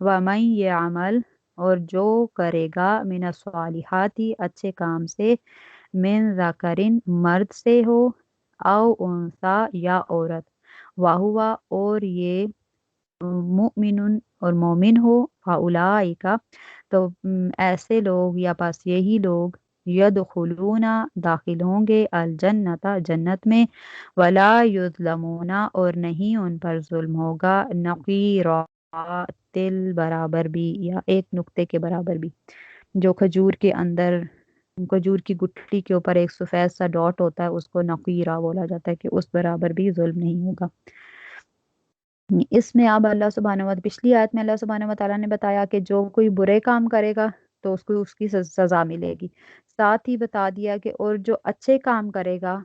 وَمَن يَعْمَلْ اور جو کرے گا من الصالحاتی اچھے کام سے من ذکرن مرد سے ہو او انثا یا عورت واہوا اور یہ مؤمن اور مومن ہو فاولئک تو ایسے لوگ یا پس یہی لوگ یدخلون داخل ہوں گے الجنت جنت میں ولا یظلمون اور نہیں ان پر ظلم ہوگا نقیرا تل برابر بھی یا ایک نقطے کے برابر بھی جو کھجور کے اندر کھجور کی گٹھلی کے اوپر ایک سفید سا ڈاٹ ہوتا ہے اس کو نقیرہ بولا جاتا ہے کہ اس برابر بھی ظلم نہیں ہوگا۔ اس میں اب اللہ سبحانہ و پچھلی آیت میں اللہ سبحانہ و تعالیٰ نے بتایا کہ جو کوئی برے کام کرے گا تو اس کو اس کی سزا ملے گی، ساتھ ہی بتا دیا کہ اور جو اچھے کام کرے گا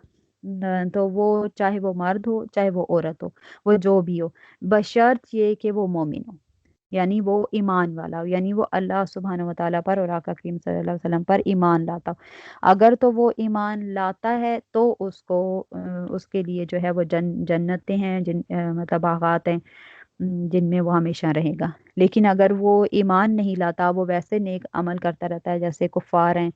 تو وہ چاہے وہ مرد ہو چاہے وہ عورت ہو وہ جو بھی ہو بشرط یہ کہ وہ مومن ہو، یعنی وہ ایمان والا ہو، یعنی وہ اللہ سبحانہ و تعالیٰ پر اور آقا کریم صلی اللہ علیہ وسلم پر ایمان لاتا ہو۔ اگر تو وہ ایمان لاتا ہے تو اس کو اس کے لیے جو ہے وہ جنتیں ہیں مطلب باغات ہیں جن میں وہ ہمیشہ رہے گا۔ لیکن اگر وہ ایمان نہیں لاتا وہ ویسے نیک عمل کرتا رہتا ہے جیسے کفار ہیں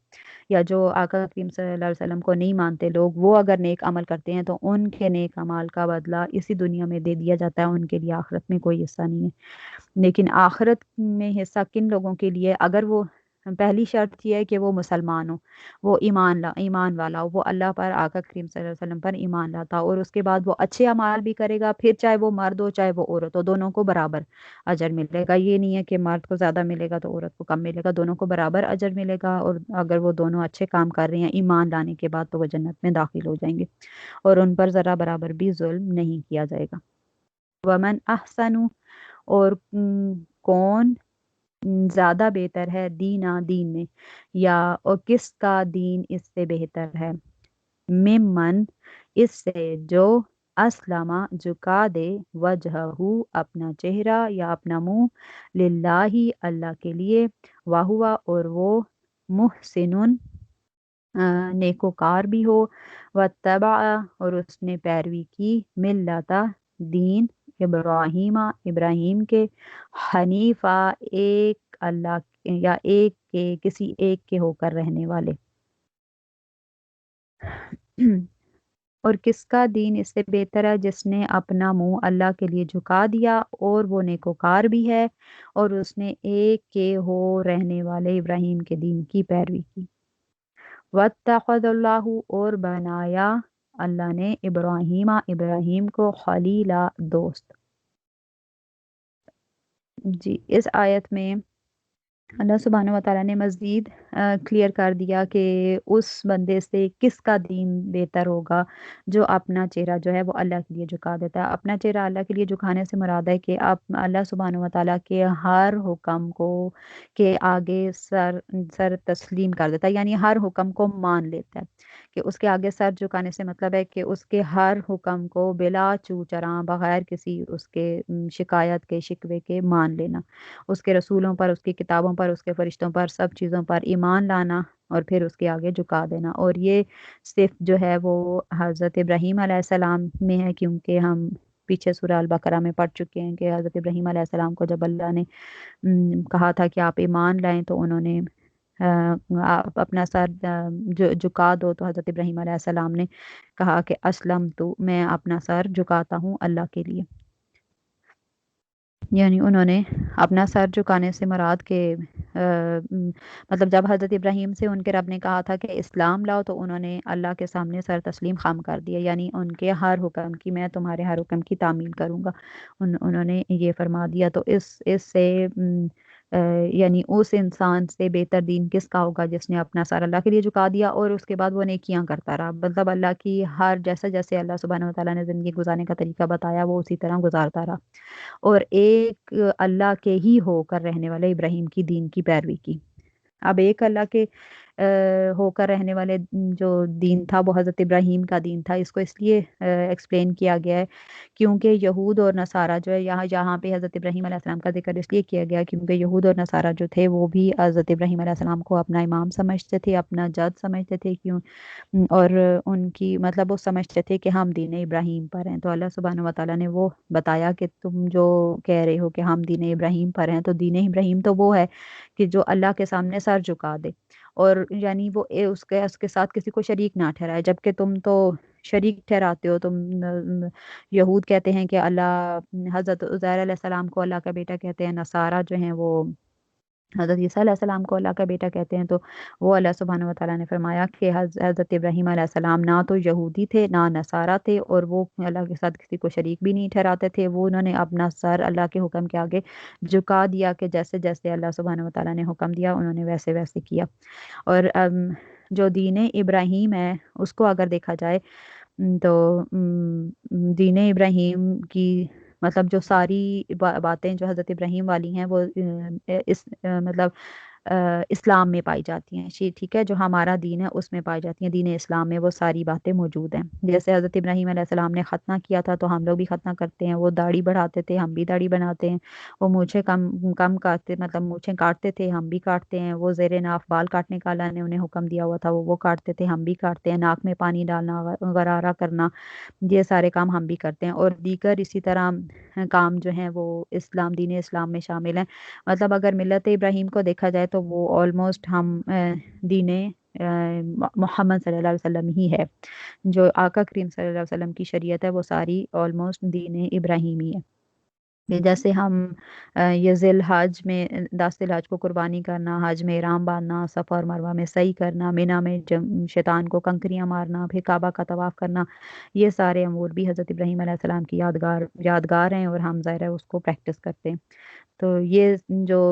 یا جو آقا کریم صلی اللہ علیہ وسلم کو نہیں مانتے لوگ، وہ اگر نیک عمل کرتے ہیں تو ان کے نیک عمال کا بدلہ اسی دنیا میں دے دیا جاتا ہے، ان کے لیے آخرت میں کوئی حصہ نہیں ہے۔ لیکن آخرت میں حصہ کن لوگوں کے لیے؟ اگر وہ پہلی شرط یہ ہے کہ وہ مسلمان ہو، وہ ایمان والا ہو، وہ اللہ پر آقا کریم صلی اللہ علیہ وسلم پر ایمان لاتا ہو، اور اس کے بعد وہ اچھے اعمال بھی کرے گا، پھر چاہے وہ مرد ہو چاہے وہ عورت ہو دونوں کو برابر اجر ملے گا۔ یہ نہیں ہے کہ مرد کو زیادہ ملے گا تو عورت کو کم ملے گا، دونوں کو برابر اجر ملے گا، اور اگر وہ دونوں اچھے کام کر رہے ہیں ایمان لانے کے بعد تو وہ جنت میں داخل ہو جائیں گے، اور ان پر ذرا برابر بھی ظلم نہیں کیا جائے گا۔ ومن احسن اور کون زیادہ بہتر ہے دینا دین میں، یا اور کس کا دین اس سے بہتر ہے، ممن اس سے جو اسلم جھکا دے وجہہ اپنا چہرہ یا اپنا منہ للہ اللہ کے لیے، وہوا اور وہ محسن نیکوکار بھی ہو، واتبع اور اس نے پیروی کی ملتا دین ابراہیم کے حنیفہ ایک اللہ یا ایک کے کسی ایک کے ہو کر رہنے والے۔ اور کس کا دین اس سے بہتر ہے؟ جس نے اپنا منہ اللہ کے لیے جھکا دیا اور وہ نیکوکار بھی ہے اور اس نے ایک کے ہو رہنے والے ابراہیم کے دین کی پیروی کی۔ واتخذ اللہ اور بنایا اللہ نے ابراہیم کو خلیلا دوست۔ جی اس آیت میں اللہ سبحانہ و تعالیٰ نے مزید کلیئر کر دیا کہ اس بندے سے کس کا دین بہتر ہوگا جو اپنا چہرہ جو ہے وہ اللہ کے لیے جھکا دیتا ہے۔ اپنا چہرہ اللہ کے لیے جھکانے سے مراد ہے کہ آپ اللہ سبحانہ و تعالیٰ کے ہر حکم کو کے آگے سر تسلیم کر دیتا ہے، یعنی ہر حکم کو مان لیتا ہے۔ کہ اس کے آگے سر جھکانے سے مطلب ہے کہ اس کے ہر حکم کو بلا چو چراں بغیر کسی اس کے شکایت کے شکوے کے مان لینا، اس کے رسولوں پر، اس کی کتابوں پر، اس کے فرشتوں پر، سب چیزوں پر ایمان لانا اور پھر اس کے آگے جھکا دینا۔ اور یہ صرف جو ہے وہ حضرت ابراہیم علیہ السلام میں ہے، کیونکہ ہم پیچھے سورہ البقرہ میں پڑھ چکے ہیں کہ حضرت ابراہیم علیہ السلام کو جب اللہ نے کہا تھا کہ آپ ایمان لائیں تو انہوں نے آپ اپنا سر جھکا دو، تو حضرت ابراہیم علیہ السلام نے کہا کہ اسلم تو میں اپنا سر جھکاتا ہوں اللہ کے لیے، یعنی انہوں نے اپنا سر جھکانے سے مراد کے مطلب جب حضرت ابراہیم سے ان کے رب نے کہا تھا کہ اسلام لاؤ تو انہوں نے اللہ کے سامنے سر تسلیم خم کر دیا، یعنی ان کے ہر حکم کی میں تمہارے ہر حکم کی تعمیل کروں گا، انہوں نے یہ فرما دیا۔ تو اس سے یعنی اس انسان سے بہتر دین کس کا ہوگا جس نے اپنا سر اللہ کے لیے جھکا دیا اور اس کے بعد وہ نیکیاں کرتا رہا، مطلب اللہ کی ہر جیسے اللہ سبحانہ و تعالیٰ نے زندگی گزارنے کا طریقہ بتایا وہ اسی طرح گزارتا رہا، اور ایک اللہ کے ہی ہو کر رہنے والے ابراہیم کی دین کی پیروی کی۔ اب ایک اللہ کے ہوکر رہنے والے جو دین تھا وہ حضرت ابراہیم کا دین تھا. اس کو اس لیے ایکسپلین کیا گیا ہے کیونکہ یہود اور نصارہ جو ہے یہاں پہ حضرت ابراہیم علیہ السلام کا ذکر اس لیے کیا گیا کیونکہ یہود اور نصارہ جو تھے وہ بھی حضرت ابراہیم علیہ السلام کو اپنا امام سمجھتے تھے، اپنا جد سمجھتے تھے. کیوں؟ اور ان کی مطلب وہ سمجھتے تھے کہ ہم دین ابراہیم پر ہیں. تو اللہ سبحانہ و تعالیٰ نے وہ بتایا کہ تم جو کہہ رہے ہو کہ ہم دین ابراہیم پر ہیں، تو دین ابراہیم تو وہ ہے کہ جو اللہ کے سامنے سر جھکا دے، اور یعنی وہ اس کے ساتھ کسی کو شریک نہ ٹھہرائے. جبکہ تم تو شریک ٹھہراتے ہو. تم یہود کہتے ہیں کہ اللہ، حضرت عزیر علیہ السلام کو اللہ کا بیٹا کہتے ہیں. نصارہ جو ہیں وہ حضرت عیسیٰ علیہ السلام کو اللہ کا بیٹا کہتے ہیں. تو وہ اللہ سبحانہ و تعالیٰ نے فرمایا کہ حضرت ابراہیم علیہ السلام نہ تو یہودی تھے نہ نصارہ تھے، اور وہ اللہ کے ساتھ کسی کو شریک بھی نہیں ٹھہراتے تھے. وہ انہوں نے اپنا سر اللہ کے حکم کے آگے جھکا دیا کہ جیسے جیسے اللہ سبحانہ و تعالیٰ نے حکم دیا انہوں نے ویسے ویسے کیا. اور جو دین ابراہیم ہے اس کو اگر دیکھا جائے تو دین ابراہیم کی مطلب جو ساری باتیں جو حضرت ابراہیم والی ہیں وہ مطلب اسلام میں پائی جاتی ہیں. ٹھیک ہے، جو ہمارا دین ہے اس میں پائی جاتی ہیں. دین اسلام میں وہ ساری باتیں موجود ہیں. جیسے حضرت ابراہیم علیہ السلام نے ختنہ کیا تھا تو ہم لوگ بھی ختنہ کرتے ہیں. وہ داڑھی بڑھاتے تھے، ہم بھی داڑھی بناتے ہیں. وہ مونچھیں کم کاٹتے، مطلب مونچھیں کاٹتے تھے، ہم بھی کاٹتے ہیں. وہ زیر ناف بال کاٹنے کا اللہ نے انہیں حکم دیا ہوا تھا، وہ کاٹتے تھے، ہم بھی کاٹتے ہیں. ناک میں پانی ڈالنا، غرارہ کرنا، یہ سارے کام ہم بھی کرتے ہیں. اور دیگر اسی طرح کام جو ہیں وہ دین اسلام میں شامل ہیں. مطلب اگر ملت ابراہیم کو دیکھا جائے تو وہ آلموسٹ ہم دین محمد صلی اللہ علیہ وسلم ہی ہے. جو آقا کریم صلی اللہ علیہ وسلم کی شریعت ہے وہ ساری آلموسٹ دین ابراہیمی ہے. جیسے ہم یہ ذی الحج میں 10 ذی الحج کو قربانی کرنا، حج میں احرام باندھنا، صفا اور مروہ میں سعی کرنا، مینا میں شیطان کو کنکریاں مارنا، پھر کعبہ کا طواف کرنا، یہ سارے امور بھی حضرت ابراہیم علیہ السلام کی یادگار ہیں اور ہم ظاہر ہے اس کو پریکٹس کرتے ہیں. تو یہ جو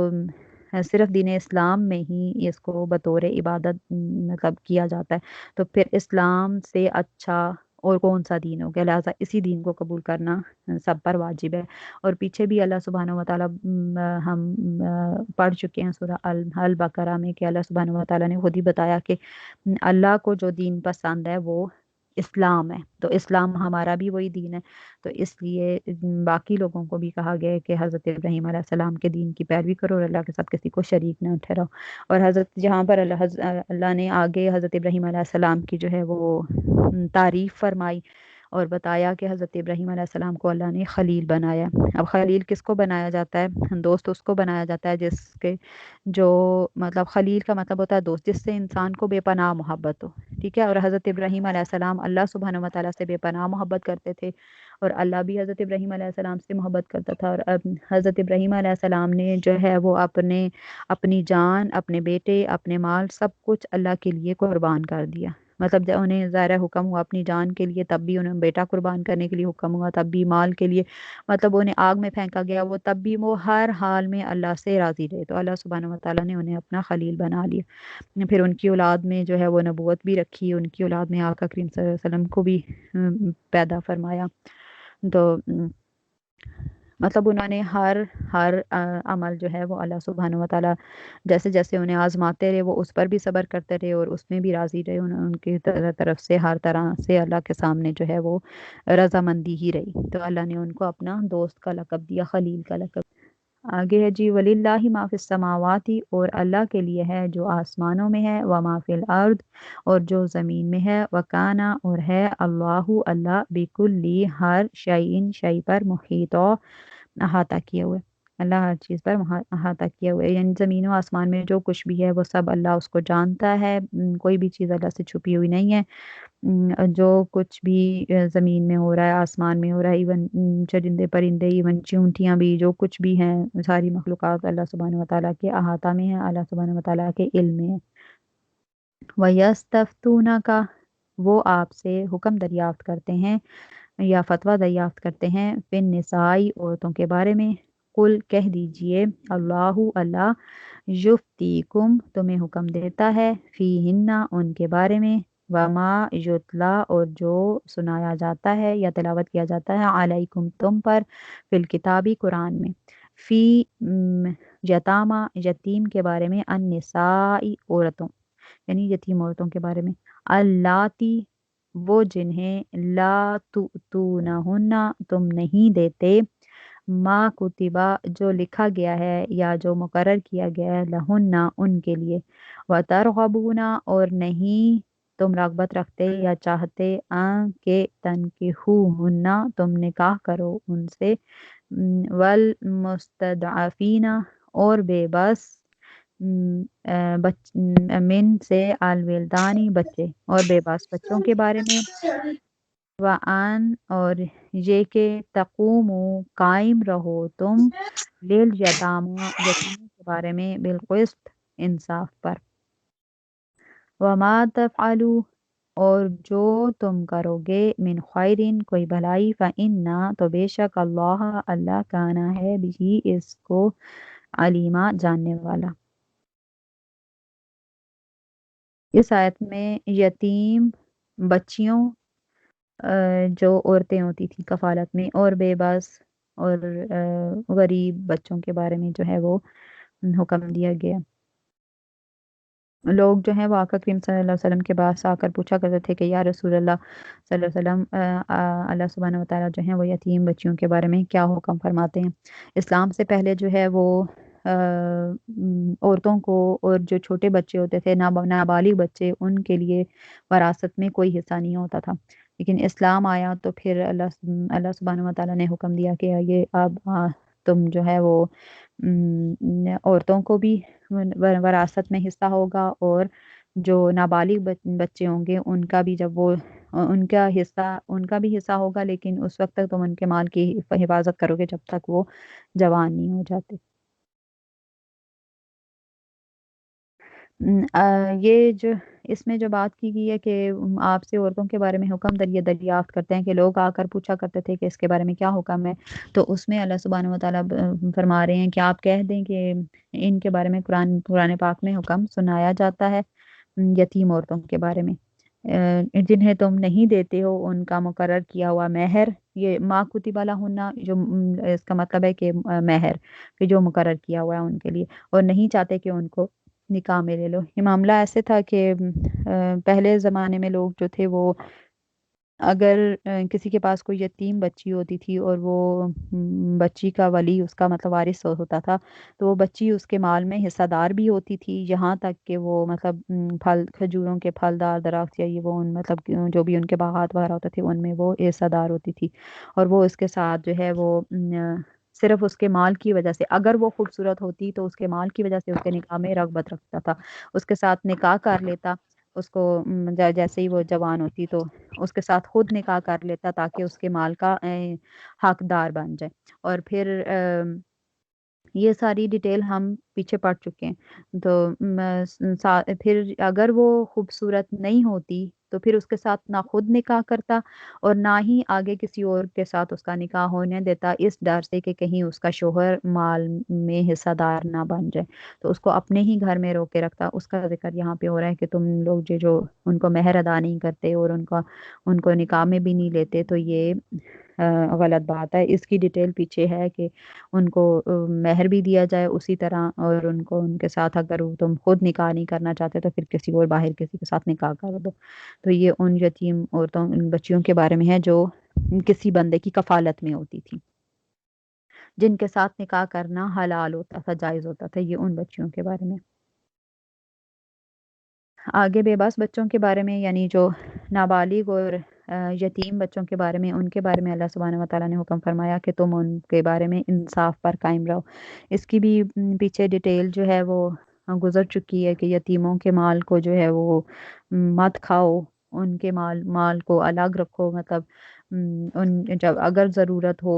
صرف دین اسلام میں ہی اس کو بطور عبادت مطلب کیا جاتا ہے. تو پھر اسلام سے اچھا اور کون سا دین ہو گیا؟ لہٰذا اسی دین کو قبول کرنا سب پر واجب ہے. اور پیچھے بھی اللہ سبحانہ و تعالیٰ ہم پڑھ چکے ہیں سورہ البقرہ میں کہ اللہ سبحانہ و تعالیٰ نے خود ہی بتایا کہ اللہ کو جو دین پسند ہے وہ اسلام ہے. تو اسلام ہمارا بھی وہی دین ہے. تو اس لیے باقی لوگوں کو بھی کہا گیا ہے کہ حضرت ابراہیم علیہ السلام کے دین کی پیروی کرو اور اللہ کے ساتھ کسی کو شریک نہ ٹھہراؤ. اور حضرت جہاں پر اللہ نے آگے حضرت ابراہیم علیہ السلام کی جو ہے وہ تعریف فرمائی اور بتایا کہ حضرت ابراہیم علیہ السلام کو اللہ نے خلیل بنایا. اب خلیل کس کو بنایا جاتا ہے؟ دوست اس کو بنایا جاتا ہے جس کے جو مطلب خلیل کا مطلب ہوتا ہے دوست، جس سے انسان کو بے پناہ محبت ہو. ٹھیک ہے، اور حضرت ابراہیم علیہ السلام اللہ سبحانہ و تعالیٰ سے بے پناہ محبت کرتے تھے اور اللہ بھی حضرت ابراہیم علیہ السلام سے محبت کرتا تھا. اور حضرت ابراہیم علیہ السلام نے جو ہے وہ اپنی جان، اپنے بیٹے، اپنے مال، سب کچھ اللہ کے لیے قربان کر دیا. مطلب جب انہیں ظاہر حکم ہوا اپنی جان کے لیے تب بھی انہیں بیٹا قربان کرنے کے لیے حکم ہوا، تب بھی مال کے لیے، مطلب انہیں آگ میں پھینکا گیا وہ تب بھی وہ ہر حال میں اللہ سے راضی رہے. تو اللہ سبحانہ و تعالیٰ نے انہیں اپنا خلیل بنا لیا. پھر ان کی اولاد میں جو ہے وہ نبوت بھی رکھی، ان کی اولاد میں آقا کریم صلی اللہ علیہ وسلم کو بھی پیدا فرمایا. تو مطلب انہوں نے ہر عمل جو ہے وہ اللہ سبحانہ و تعالیٰ جیسے جیسے انہیں آزماتے رہے وہ اس پر بھی صبر کرتے رہے اور اس میں بھی راضی رہے. ان کی طرف سے ہر طرح سے اللہ کے سامنے جو ہے وہ رضامندی ہی رہی. تو اللہ نے ان کو اپنا دوست کا لقب دیا، خلیل کا لقب. آگے ہے جی وَلِلَّهِ مَا فِي السَّمَاوَاتِ، اور اللہ کے لیے ہے جو آسمانوں میں ہے، وَمَا فِي الْأَرْضِ، اور جو زمین میں ہے، وَكَانَ، اور ہے، اللہ بِكُلِّ، ہر شَيْءٍ، شَيْء پر، مُحِيطًا، احاطہ کیے ہوئے. اللہ ہر چیز پر احاطہ کیے ہوئے، یعنی زمین و آسمان میں جو کچھ بھی ہے وہ سب اللہ اس کو جانتا ہے. کوئی بھی چیز اللہ سے چھپی ہوئی نہیں ہے. جو کچھ بھی زمین میں ہو رہا ہے، آسمان میں ہو رہا ہے، ایون چرندے پرندے، ایون چونٹیاں بھی، جو کچھ بھی ہیں، ساری مخلوقات اللہ سبحانہ و تعالیٰ کے احاطہ میں ہے، اللہ سبحانہ و تعالیٰ کے علم میں ہے. وَيَسْتَفْتُونَكَ، وہ آپ سے حکم دریافت کرتے ہیں یا فتویٰ دریافت کرتے ہیں، فِي النِّسَاءِ، عورتوں کے بارے میں. قل، کہہ دیجئے، اللہ یفتیکم، تمہیں حکم دیتا ہے، فیہن، ان کے بارے میں، وما یتلا، اور جو سنایا جاتا ہے یا تلاوت کیا جاتا ہے، علیکم، تم پر، فی الکتابی، قرآن میں، فی یتاما، یتیم کے بارے میں، النساء، عورتوں، یعنی یتیم عورتوں کے بارے میں، اللاتی وہ جنہیں لا تؤتونہن تم نہیں دیتے، ما کتبہ جو لکھا گیا ہے یا جو مقرر کیا گیا ہے، لہن ان کے لیے، وترغبون اور نہیں تم رغبت رکھتے یا چاہتے کہ تنکحوہن تم نکاح کرو ان سے، والمستضعفین اور بے بس، من سے الولدانی بچے اور بے بس بچوں کے بارے میں، وان اور یہ کہ تقوموا قائم رہو تم، لیلیتامی یتیموں کے بارے میں، بالقسط انصاف پر، وما تفعلوا اور جو تم کرو گے، من خیرن کوئی بھلائی، فإنا تو بے شک اللہ کانا ہے بھی اس کو علیما جاننے والا۔ اس آیت میں یتیم بچیوں جو عورتیں ہوتی تھیں کفالت میں، اور بے بس اور غریب بچوں کے بارے میں جو ہے وہ حکم دیا گیا۔ لوگ جو ہیں وہ آقا کریم صلی اللہ علیہ وسلم کے پاس آ کر پوچھا کرتے تھے کہ یا رسول اللہ صلی اللہ علیہ وسلم، اللہ سبحانہ وتعالیٰ جو ہیں وہ یتیم بچیوں کے بارے میں کیا حکم فرماتے ہیں؟ اسلام سے پہلے جو ہے وہ عورتوں کو اور جو چھوٹے بچے ہوتے تھے، نابالغ بچے، ان کے لیے وراثت میں کوئی حصہ نہیں ہوتا تھا، لیکن اسلام آیا تو پھر اللہ سبحانہ وتعالیٰ نے حکم دیا کہ یہ اب تم جو ہے وہ عورتوں کو بھی وراثت میں حصہ ہوگا، اور جو نابالغ بچے ہوں گے ان کا بھی، جب وہ ان کا بھی حصہ ہوگا، لیکن اس وقت تک تم ان کے مال کی حفاظت کرو گے جب تک وہ جوان نہیں ہو جاتے۔ یہ جو اس میں جو بات کی گئی ہے کہ آپ سے عورتوں کے بارے میں حکم دریافت کرتے ہیں، کہ لوگ آ کر پوچھا کرتے تھے کہ اس کے بارے میں کیا حکم ہے، تو اس میں اللہ سبحانہ وتعالیٰ فرما رہے ہیں کہ آپ کہہ دیں کہ ان کے بارے میں قرآن پاک میں حکم سنایا جاتا ہے یتیم عورتوں کے بارے میں، جنہیں تم نہیں دیتے ہو ان کا مقرر کیا ہوا مہر، یہ ما کتب لہن، جو اس کا مطلب ہے کہ مہر کہ جو مقرر کیا ہوا ہے ان کے لیے، اور نہیں چاہتے کہ ان کو نکاح میں لے لو۔ یہ معاملہ ایسے تھا کہ پہلے زمانے میں لوگ جو تھے وہ اگر کسی کے پاس کوئی یتیم بچی ہوتی تھی اور وہ بچی کا ولی اس کا مطلب وارث ہوتا تھا، تو وہ بچی اس کے مال میں حصہ دار بھی ہوتی تھی، یہاں تک کہ وہ مطلب پھل کھجوروں کے پھلدار درخت یا یہ وہ مطلب جو بھی ان کے باغات وغیرہ ہوتے تھے ان میں وہ حصہ دار ہوتی تھی، اور وہ اس کے ساتھ جو ہے وہ صرف اس کے مال کی وجہ سے، اگر وہ خوبصورت ہوتی تو اس کے مال کی وجہ سے اس کے نکاح میں رغبت رکھتا تھا، اس کے ساتھ نکاح کر لیتا، اس کو جیسے ہی وہ جوان ہوتی تو اس کے ساتھ خود نکاح کر لیتا تاکہ اس کے مال کا حقدار بن جائے۔ اور پھر یہ ساری ڈیٹیل ہم پیچھے پڑ چکے ہیں، تو پھر اگر وہ خوبصورت نہیں ہوتی تو پھر اس کے ساتھ نہ خود نکاح کرتا اور نہ ہی آگے کسی اور کے ساتھ اس کا نکاح ہونے دیتا، اس ڈر سے کہ کہیں اس کا شوہر مال میں حصہ دار نہ بن جائے، تو اس کو اپنے ہی گھر میں روکے رکھتا۔ اس کا ذکر یہاں پہ ہو رہا ہے کہ تم لوگ جو ان کو مہر ادا نہیں کرتے اور ان کو نکاح میں بھی نہیں لیتے، تو یہ غلط بات ہے۔ اس کی ڈیٹیل پیچھے ہے کہ ان کو مہر بھی دیا جائے اسی طرح، اور ان کو ان کے ساتھ اگر تم خود نکاح نہیں کرنا چاہتے تو پھر کسی اور باہر کسی کے ساتھ نکاح کر دو۔ تو یہ ان یتیم عورتوں، ان بچیوں کے بارے میں ہے جو کسی بندے کی کفالت میں ہوتی تھی، جن کے ساتھ نکاح کرنا حلال ہوتا تھا، جائز ہوتا تھا، یہ ان بچیوں کے بارے میں۔ آگے بے بس بچوں کے بارے میں، یعنی جو نابالغ اور یتیم بچوں کے بارے میں، ان کے بارے میں اللہ سبحانہ وتعالیٰ نے حکم فرمایا کہ تم ان کے بارے میں انصاف پر قائم رہو۔ اس کی بھی پیچھے ڈیٹیل جو ہے وہ گزر چکی ہے کہ یتیموں کے مال کو جو ہے وہ مت کھاؤ، ان کے مال کو الگ رکھو، مطلب ان جب اگر ضرورت ہو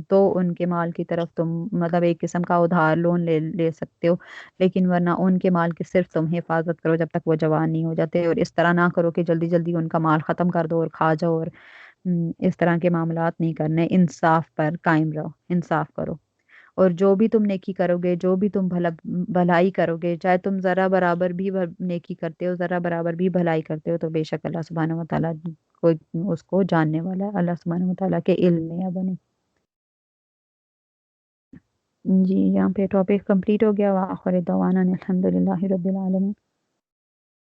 تو ان کے مال کی طرف تم مطلب ایک قسم کا ادھار لون لے سکتے ہو، لیکن ورنہ ان کے مال کی صرف تم حفاظت کرو جب تک وہ جوان نہیں ہو جاتے، اور اس طرح نہ کرو کہ جلدی جلدی ان کا مال ختم کر دو اور کھا جاؤ، اور اس طرح کے معاملات نہیں کرنے، انصاف پر قائم رہو، انصاف کرو، اور جو بھی تم نیکی کرو گے، جو بھی تم بھلائی کرو گے، چاہے تم ذرا برابر بھی نیکی کرتے ہو، ذرا برابر بھی بھلائی کرتے ہو، تو بے شک اللہ سبحانہ وتعالیٰ کو اس کو جاننے والا ہے، اللہ سبحانہ وتعالیٰ کے علم میں ہے بنے۔ جی یہاں پہ ٹاپک کمپلیٹ ہو گیا، وآخر دعوانا الحمد للہ رب العالمین۔